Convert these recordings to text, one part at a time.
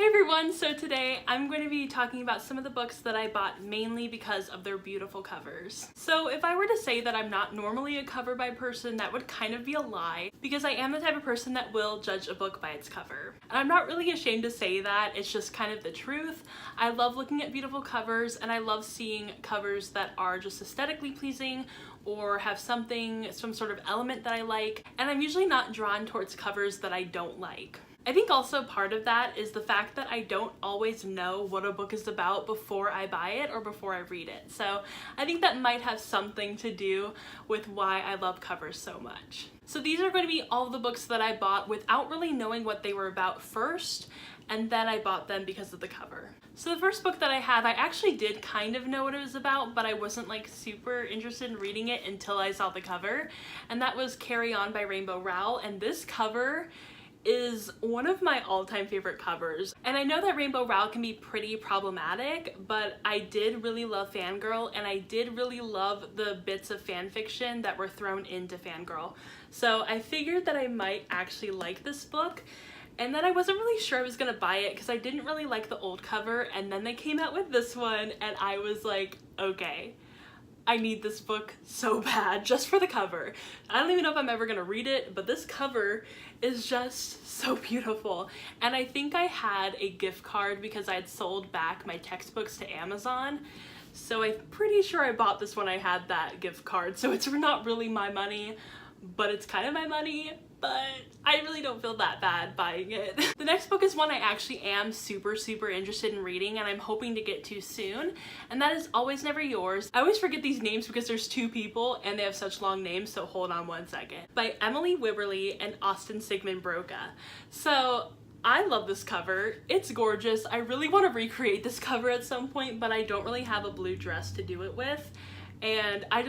Hey everyone, so today I'm going to be talking about some of the books that I bought mainly because of their beautiful covers. So if I were to say that I'm not normally a cover buy person, that would kind of be a lie, because I am the type of person that will judge a book by its cover. And I'm not really ashamed to say that, it's just kind of the truth. I love looking at beautiful covers, and I love seeing covers that are just aesthetically pleasing or have some sort of element that I like, and I'm usually not drawn towards covers that I don't like. I think also part of that is the fact that I don't always know what a book is about before I buy it or before I read it. So I think that might have something to do with why I love covers so much. So these are going to be all of the books that I bought without really knowing what they were about first, and then I bought them because of the cover. So the first book that I have, I actually did kind of know what it was about, but I wasn't like super interested in reading it until I saw the cover, and that was Carry On by Rainbow Rowell, and this cover is one of my all-time favorite covers. And I know that Rainbow Rowell can be pretty problematic, but I did really love Fangirl, and I did really love the bits of fan fiction that were thrown into Fangirl. So I figured that I might actually like this book, and then I wasn't really sure I was gonna buy it because I didn't really like the old cover, and then they came out with this one and I was like, okay, I need this book so bad just for the cover. I don't even know if I'm ever gonna read it, but this cover is just so beautiful. And I think I had a gift card because I had sold back my textbooks to Amazon. So I'm pretty sure I bought this when I had that gift card. So it's not really my money, but it's kind of my money. But I really don't feel that bad buying it. The next book is one I actually am super interested in reading, and I'm hoping to get to soon, and that is Always Never Yours. I always forget these names because there's two people and they have such long names, so hold on one second. By Emily Wibberley and Austin Sigmund Broca. So I love this cover. It's gorgeous. I really want to recreate this cover at some point, but I don't really have a blue dress to do it with. And I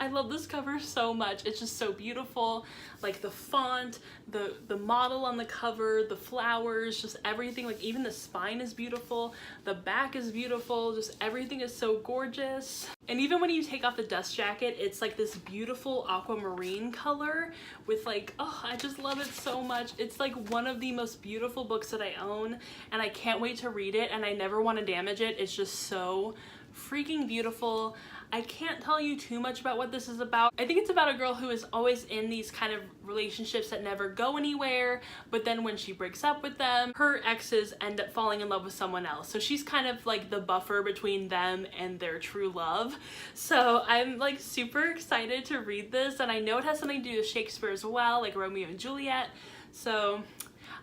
love this cover so much. It's just so beautiful. Like the font, the model on the cover, the flowers, just everything. Like even the spine is beautiful. The back is beautiful. Just everything is so gorgeous. And even when you take off the dust jacket, it's like this beautiful aquamarine color with like, oh, I just love it so much. It's like one of the most beautiful books that I own, and I can't wait to read it, and I never want to damage it. It's just so freaking beautiful. I can't tell you too much about what this is about. I think it's about a girl who is always in these kind of relationships that never go anywhere, but then when she breaks up with them, her exes end up falling in love with someone else. So she's kind of like the buffer between them and their true love. So I'm like super excited to read this, and I know it has something to do with Shakespeare as well, like Romeo and Juliet. So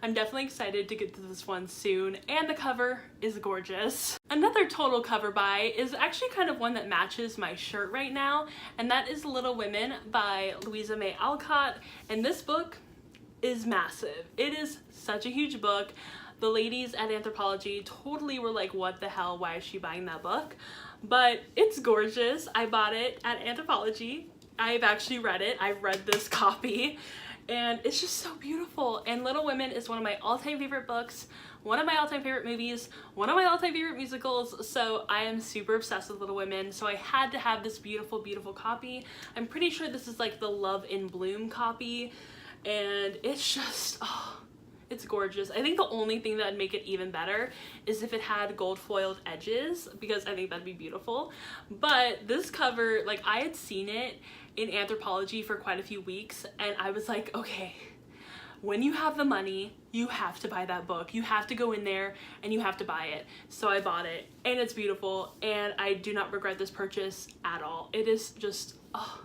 I'm definitely excited to get to this one soon, and the cover is gorgeous. Another total cover buy is actually kind of one that matches my shirt right now, and that is Little Women by Louisa May Alcott, and this book is massive. It is such a huge book. The ladies at Anthropologie totally were like, what the hell, why is she buying that book? But it's gorgeous. I bought it at Anthropologie. I've actually read it. I've read this copy, and it's just so beautiful. And Little Women is one of my all-time favorite books, one of my all-time favorite movies, one of my all-time favorite musicals, so I am super obsessed with Little Women, so I had to have this beautiful copy. I'm pretty sure this is like the Love in Bloom copy, and it's just, oh, it's gorgeous. I think the only thing that would make it even better is if it had gold foiled edges, because I think that'd be beautiful. But this cover, like, I had seen it in Anthropologie for quite a few weeks, and I was like, okay, when you have the money, you have to buy that book. You have to go in there and you have to buy it. So I bought it, and it's beautiful, and I do not regret this purchase at all. It is just, oh,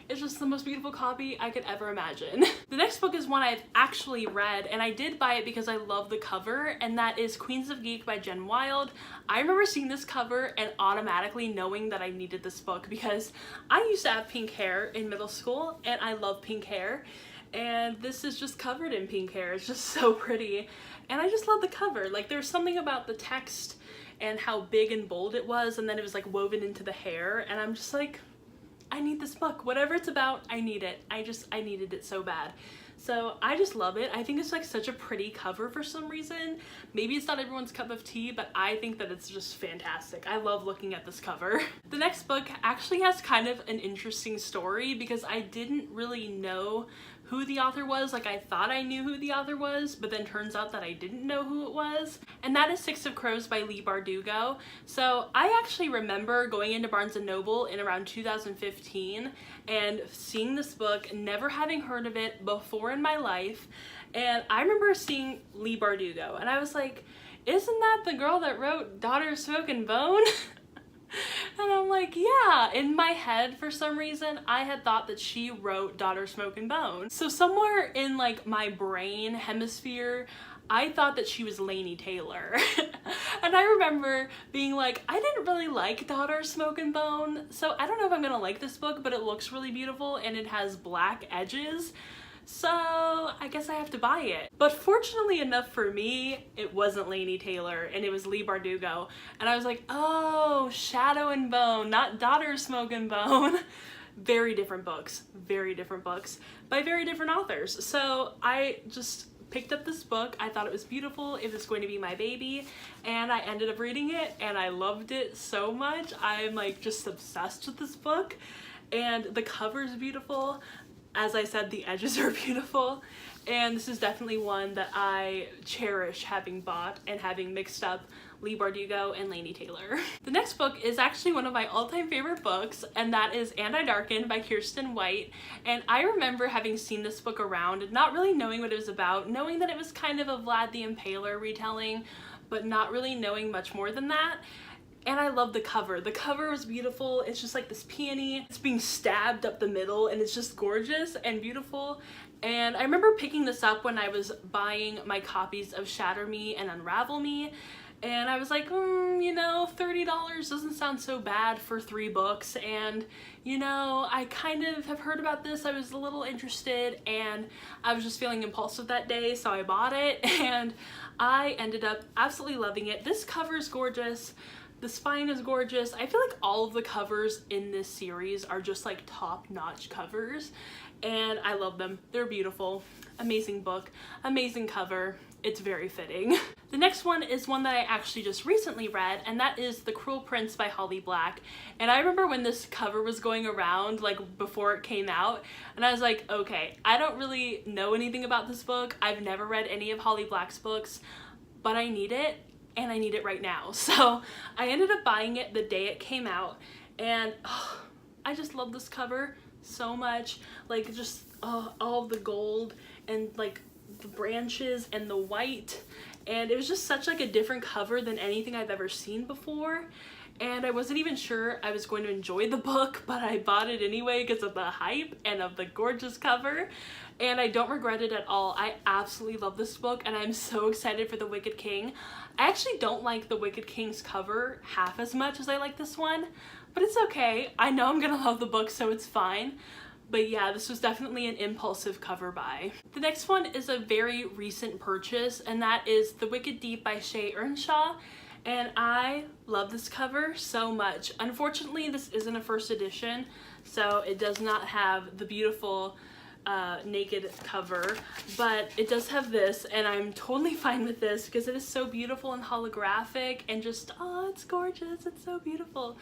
it's just the most beautiful copy I could ever imagine. The next book is one I've actually read, and I did buy it because I love the cover, and that is Queens of Geek by Jen Wilde. I remember seeing this cover and automatically knowing that I needed this book because I used to have pink hair in middle school, and I love pink hair, and this is just covered in pink hair. It's just so pretty, and I just love the cover. Like, there's something about the text and how big and bold it was, and then it was like woven into the hair, and I'm just like, I need this book. Whatever it's about, I need it. I needed it so bad. So I just love it. I think it's like such a pretty cover for some reason. Maybe it's not everyone's cup of tea, but I think that it's just fantastic. I love looking at this cover. The next book actually has kind of an interesting story because I didn't really know who the author was. Like, I thought I knew who the author was, but then turns out that I didn't know who it was. And that is Six of Crows by Leigh Bardugo. So I actually remember going into Barnes & Noble in around 2015 and seeing this book, never having heard of it before in my life. And I remember seeing Leigh Bardugo and I was like, isn't that the girl that wrote Daughter of Smoke and Bone? And I'm like, yeah. In my head, for some reason, I had thought that she wrote Daughter, Smoke and Bone. So somewhere in like my brain hemisphere, I thought that she was Laini Taylor. And I remember being like, I didn't really like Daughter, Smoke and Bone, so I don't know if I'm gonna like this book, but it looks really beautiful and it has black edges. So I guess I have to buy it. But fortunately enough for me, it wasn't Laini Taylor and it was Leigh Bardugo. And I was like, oh, Shadow and Bone, not Daughter, Smoke and Bone. Very different books by very different authors. So I just picked up this book. I thought it was beautiful. It was going to be my baby, and I ended up reading it and I loved it so much. I'm like just obsessed with this book, and the cover is beautiful. As I said, the edges are beautiful, and this is definitely one that I cherish having bought and having mixed up Leigh Bardugo and Laini Taylor. The next book is actually one of my all-time favorite books, and that is And I Darken by Kiersten White. And I remember having seen this book around and not really knowing what it was about, knowing that it was kind of a Vlad the Impaler retelling, but not really knowing much more than that. And I love the cover. The cover was beautiful. It's just like this peony. It's being stabbed up the middle and it's just gorgeous and beautiful. And I remember picking this up when I was buying my copies of Shatter Me and Unravel Me. And I was like, you know, $30 doesn't sound so bad for 3 books. And, you know, I kind of have heard about this. I was a little interested and I was just feeling impulsive that day, so I bought it and I ended up absolutely loving it. This cover is gorgeous. The spine is gorgeous. I feel like all of the covers in this series are just like top-notch covers, and I love them. They're beautiful. Amazing book, amazing cover. It's very fitting. The next one is one that I actually just recently read, and that is The Cruel Prince by Holly Black. And I remember when this cover was going around, like before it came out, and I was like, okay, I don't really know anything about this book. I've never read any of Holly Black's books, but I need it. And I need it right now. So I ended up buying it the day it came out, and I just love this cover so much. Like just all of the gold and like the branches and the white, and it was just such like a different cover than anything I've ever seen before. And I wasn't even sure I was going to enjoy the book, but I bought it anyway because of the hype and of the gorgeous cover. And I don't regret it at all. I absolutely love this book, and I'm so excited for The Wicked King. I actually don't like The Wicked King's cover half as much as I like this one, but it's okay. I know I'm gonna love the book, so it's fine. But yeah, this was definitely an impulsive cover buy. The next one is a very recent purchase, and that is The Wicked Deep by Shea Ernshaw. And I love this cover so much. Unfortunately, this isn't a first edition, so it does not have the beautiful naked cover, but it does have this, and I'm totally fine with this because it is so beautiful and holographic and just, oh, it's gorgeous. It's so beautiful.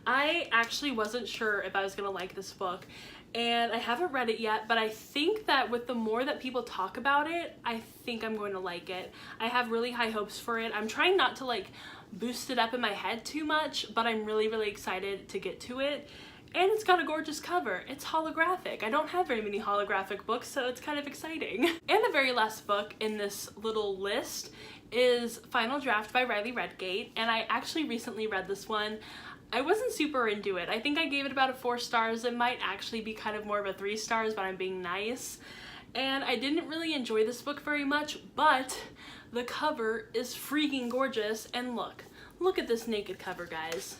I actually wasn't sure if I was gonna like this book, and I haven't read it yet, but I think that with the more that people talk about it, I think I'm going to like it. I have really high hopes for it. I'm trying not to like boost it up in my head too much, but I'm really, really excited to get to it. And it's got a gorgeous cover. It's holographic. I don't have very many holographic books, so it's kind of exciting. And the very last book in this little list is Final Draft by Riley Redgate, and I actually recently read this one. I wasn't super into it. I think I gave it about a 4 stars. It might actually be kind of more of a 3 stars, but I'm being nice. And I didn't really enjoy this book very much, but the cover is freaking gorgeous. And look at this naked cover, guys.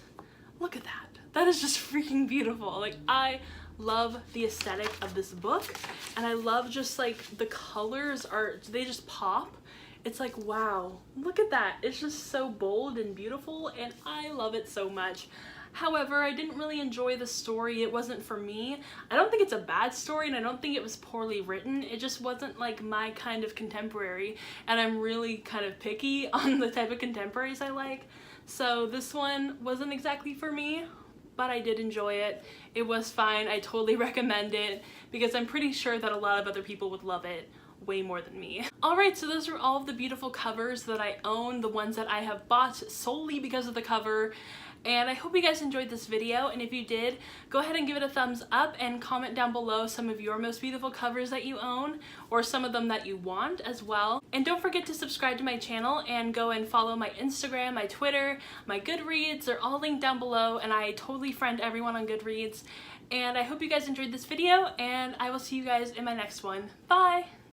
Look at that. That is just freaking beautiful. Like, I love the aesthetic of this book, and I love just like the colors they just pop. It's like, wow, look at that. It's just so bold and beautiful, and I love it so much. However, I didn't really enjoy the story. It wasn't for me. I don't think it's a bad story, and I don't think it was poorly written. It just wasn't like my kind of contemporary, and I'm really kind of picky on the type of contemporaries I like. So this one wasn't exactly for me, but I did enjoy it. It was fine. I totally recommend it because I'm pretty sure that a lot of other people would love it way more than me. Alright, so those are all of the beautiful covers that I own, the ones that I have bought solely because of the cover. And I hope you guys enjoyed this video, and if you did, go ahead and give it a thumbs up and comment down below some of your most beautiful covers that you own, or some of them that you want as well. And don't forget to subscribe to my channel and go and follow my Instagram, my Twitter, my Goodreads. They're all linked down below, and I totally friend everyone on Goodreads. And I hope you guys enjoyed this video, and I will see you guys in my next one. Bye!